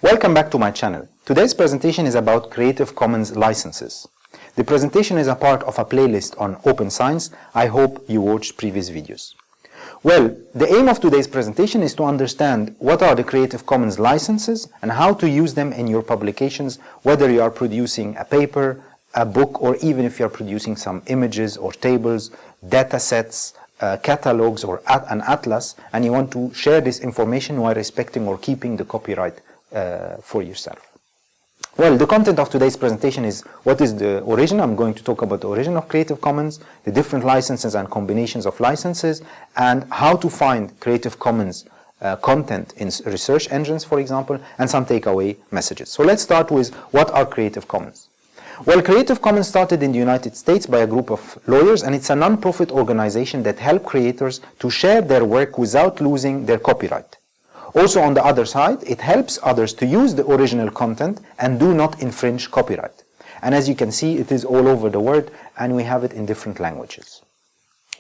Welcome back to my channel. Today's presentation is about Creative Commons licenses. The presentation is a part of a playlist on open science. I hope you watched previous videos. Well, the aim of today's presentation is to understand what are the Creative Commons licenses and how to use them in your publications, whether you are producing a paper, a book, or even if you are producing some images or tables, data sets, catalogs, or an atlas, and you want to share this information while respecting or keeping the copyright for yourself. Well, the content of today's presentation is what is the origin. I'm going to talk about the origin of Creative Commons, the different licenses and combinations of licenses, and how to find Creative Commons content in research engines, for example, and some takeaway messages. So let's start with what are Creative Commons. Well, Creative Commons started in the United States by a group of lawyers, and it's a non-profit organization that help creators to share their work without losing their copyright. Also, on the other side, it helps others to use the original content and do not infringe copyright. And as you can see, it is all over the world, and we have it in different languages.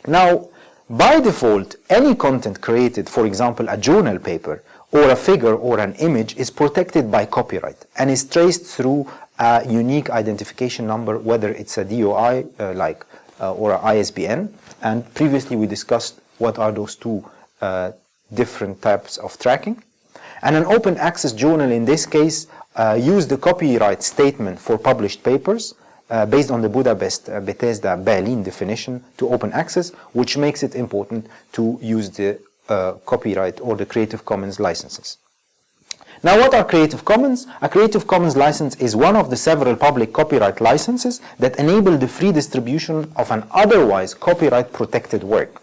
Now, by default, any content created, for example, a journal paper, or a figure or an image, is protected by copyright and is traced through a unique identification number, whether it's a DOI or an ISBN. And previously we discussed what are those two different types of tracking. And an open access journal in this case used the copyright statement for published papers based on the Budapest, Bethesda, Berlin definition to open access, which makes it important to use the copyright or the Creative Commons licenses. Now, what are Creative Commons? A Creative Commons license is one of the several public copyright licenses that enable the free distribution of an otherwise copyright protected work.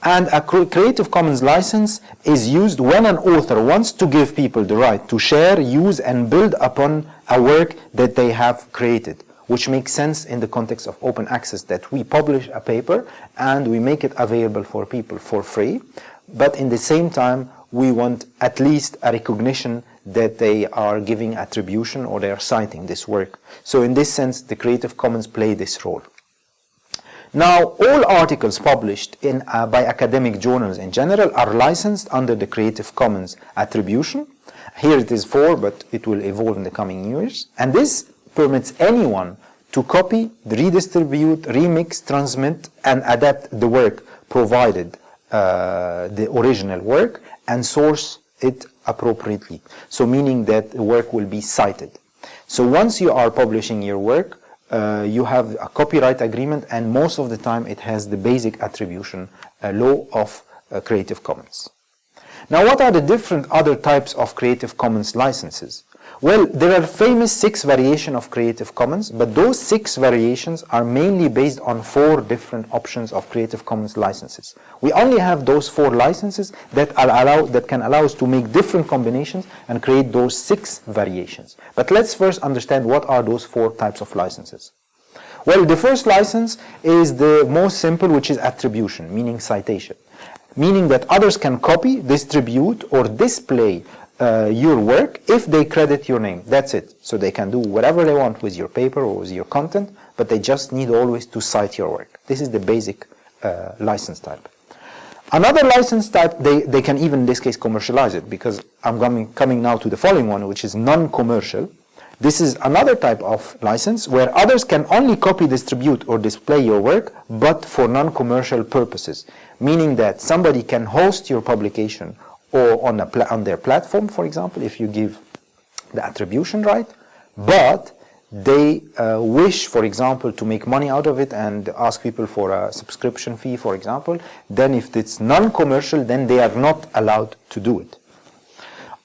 And a Creative Commons license is used when an author wants to give people the right to share, use, and build upon a work that they have created, which makes sense in the context of open access, that we publish a paper and we make it available for people for free, but in the same time we want at least a recognition that they are giving attribution or they are citing this work. So in this sense, the Creative Commons play this role. Now, all articles published by academic journals in general are licensed under the Creative Commons attribution. Here it is 4, but it will evolve in the coming years. And this permits anyone to copy, redistribute, remix, transmit, and adapt the work, provided the original work, and source it appropriately. So meaning that the work will be cited. So once you are publishing your work, you have a copyright agreement, and most of the time it has the basic attribution law of Creative Commons. Now, what are the different other types of Creative Commons licenses? Well, there are famous 6 variations of Creative Commons, but those 6 variations are mainly based on 4 different options of Creative Commons licenses. We only have those 4 licenses that can allow us to make different combinations and create those 6 variations. But let's first understand what are those 4 types of licenses. Well, the first license is the most simple, which is attribution, meaning citation, meaning that others can copy, distribute, or display your work if they credit your name. That's it. So they can do whatever they want with your paper or with your content, but they just need always to cite your work. This is the basic license type. Another license type, they can even in this case commercialize it, because I'm coming now to the following one, which is non-commercial. This is another type of license where others can only copy, distribute, or display your work, but for non-commercial purposes, meaning that somebody can host your publication or on their platform, for example, if you give the attribution right, but they wish, for example, to make money out of it and ask people for a subscription fee, for example, then if it's non-commercial, then they are not allowed to do it.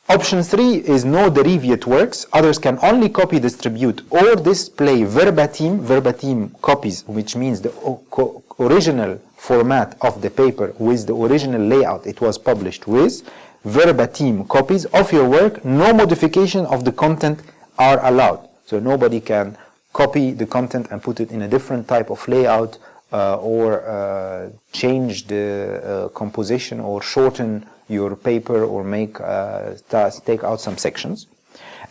Option 3 is no derivate works. Others can only copy, distribute, or display verbatim copies, which means the original format of the paper with the original layout it was published with, verbatim copies of your work. No modification of the content are allowed. So nobody can copy the content and put it in a different type of layout or change the composition or shorten your paper or take out some sections.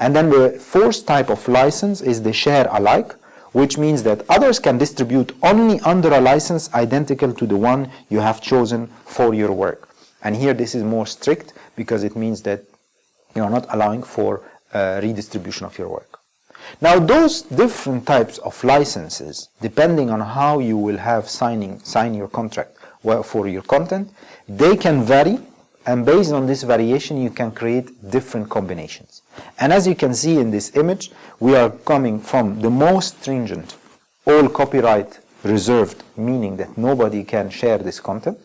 And then the 4th type of license is the share alike, which means that others can distribute only under a license identical to the one you have chosen for your work. And here this is more strict, because it means that You are not allowing for redistribution of your work. Now, those different types of licenses, depending on how you will have sign your contract for your content, they can vary, and based on this variation, you can create different combinations. And as you can see in this image, we are coming from the most stringent, all copyright reserved, meaning that nobody can share this content.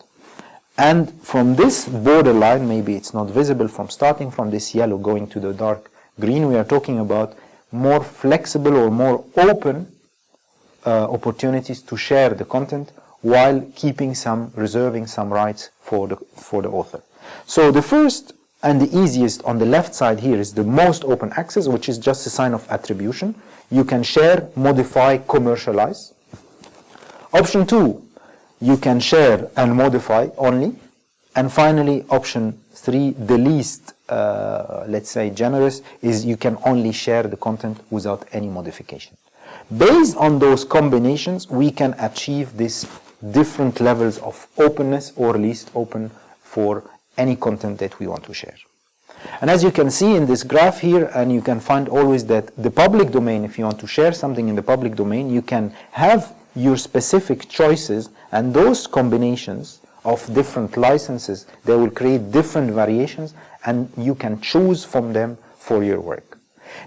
And from this borderline, maybe it's not visible, from starting from this yellow going to the dark green, we are talking about more flexible or more open opportunities to share the content while reserving some rights for the author. So the first and the easiest on the left side here is the most open access, which is just a sign of attribution. You can share, modify, commercialize. Option 2, you can share and modify only. And finally, option 3, the least, let's say, generous, is you can only share the content without any modification. Based on those combinations, we can achieve these different levels of openness or least open for any content that we want to share. And as you can see in this graph here, and you can find always that the public domain, if you want to share something in the public domain, you can have your specific choices, and those combinations of different licenses, they will create different variations, and you can choose from them for your work.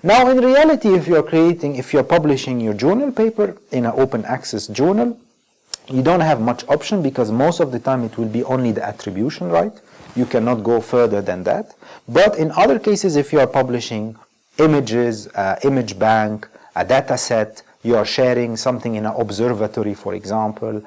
Now, in reality, if you're publishing your journal paper in an open access journal, you don't have much option, because most of the time it will be only the attribution right. You cannot go further than that. But in other cases, if you are publishing images, image bank, a data set, you are sharing something in an observatory, for example,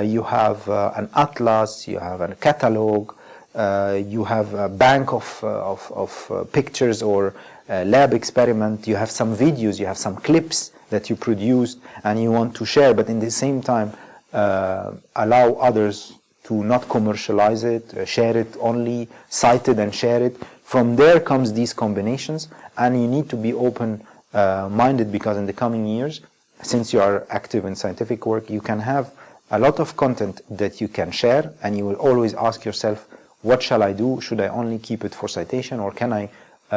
you have an atlas, you have a catalog, you have a bank of pictures or lab experiment, you have some videos, you have some clips that you produced and you want to share, but in the same time allow others to not commercialize it, share it only, cite it and share it. From there comes these combinations, and you need to be open-minded, because in the coming years, since you are active in scientific work, you can have a lot of content that you can share, and you will always ask yourself, what shall I do? Should I only keep it for citation, or can I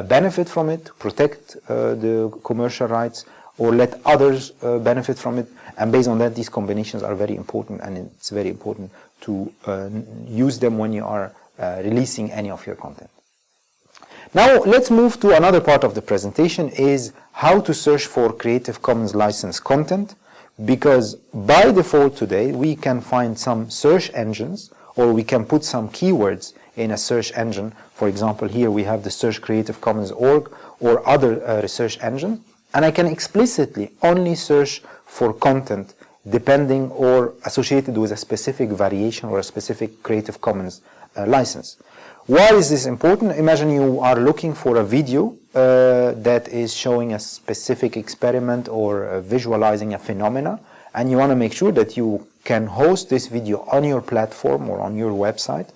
benefit from it, protect the commercial rights, or let others benefit from it? And based on that, these combinations are very important, and it's very important to use them when you are releasing any of your content. Now let's move to another part of the presentation, is how to search for Creative Commons licensed content, because by default today we can find some search engines, or we can put some keywords in a search engine. For example, here we have the search creativecommons.org or other research engine, and I can explicitly only search for content depending or associated with a specific variation or a specific Creative Commons license. Why is this important? Imagine you are looking for a video that is showing a specific experiment or visualizing a phenomena, and you want to make sure that you can host this video on your platform or on your website,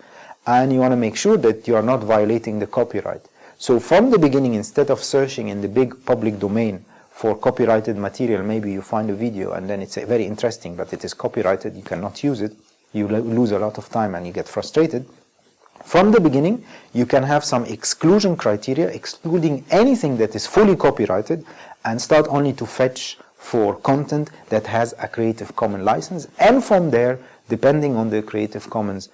and you want to make sure that you are not violating the copyright. So from the beginning, instead of searching in the big public domain for copyrighted material, maybe you find a video and then it's very interesting, but it is copyrighted, you cannot use it, you lose a lot of time and you get frustrated. From the beginning, you can have some exclusion criteria, excluding anything that is fully copyrighted, and start only to fetch for content that has a Creative Commons license. And from there, depending on the Creative Commons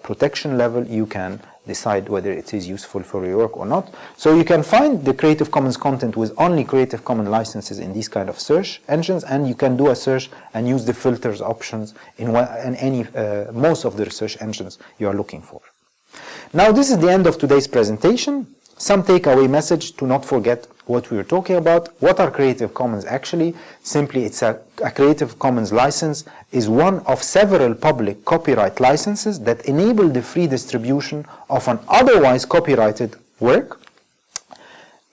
protection level, you can decide whether it is useful for your work or not. So you can find the Creative Commons content with only Creative Commons licenses in these kind of search engines, and you can do a search and use the filters options in most of the research engines you are looking for. Now this is the end of today's presentation. Some takeaway message to not forget what we were talking about. What are Creative Commons actually? Simply, it's a Creative Commons license is one of several public copyright licenses that enable the free distribution of an otherwise copyrighted work.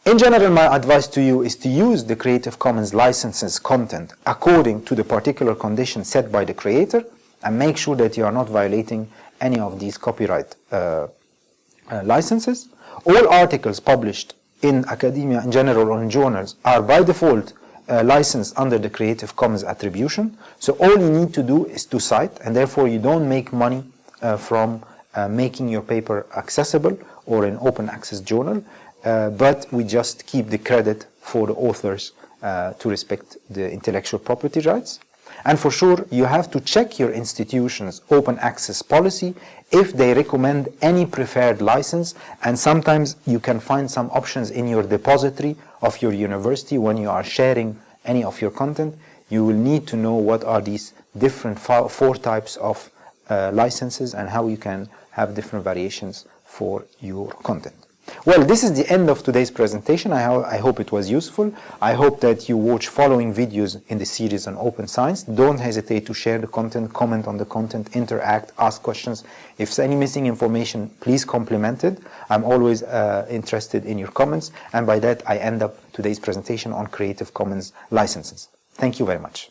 In general, my advice to you is to use the Creative Commons licenses content according to the particular conditions set by the creator, and make sure that you are not violating any of these copyright licenses. All articles published in academia in general or in journals are by default licensed under the Creative Commons attribution. So all you need to do is to cite, and therefore you don't make money from making your paper accessible or an open access journal, but we just keep the credit for the authors to respect the intellectual property rights. And for sure, you have to check your institution's open access policy if they recommend any preferred license, and sometimes you can find some options in your depository of your university when you are sharing any of your content. You will need to know what are these different four types of licenses and how you can have different variations for your content. Well, this is the end of today's presentation. I hope it was useful. I hope that you watch following videos in the series on open science. Don't hesitate to share the content, comment on the content, interact, ask questions. If there's any missing information, please compliment it. I'm always interested in your comments. And by that, I end up today's presentation on Creative Commons licenses. Thank you very much.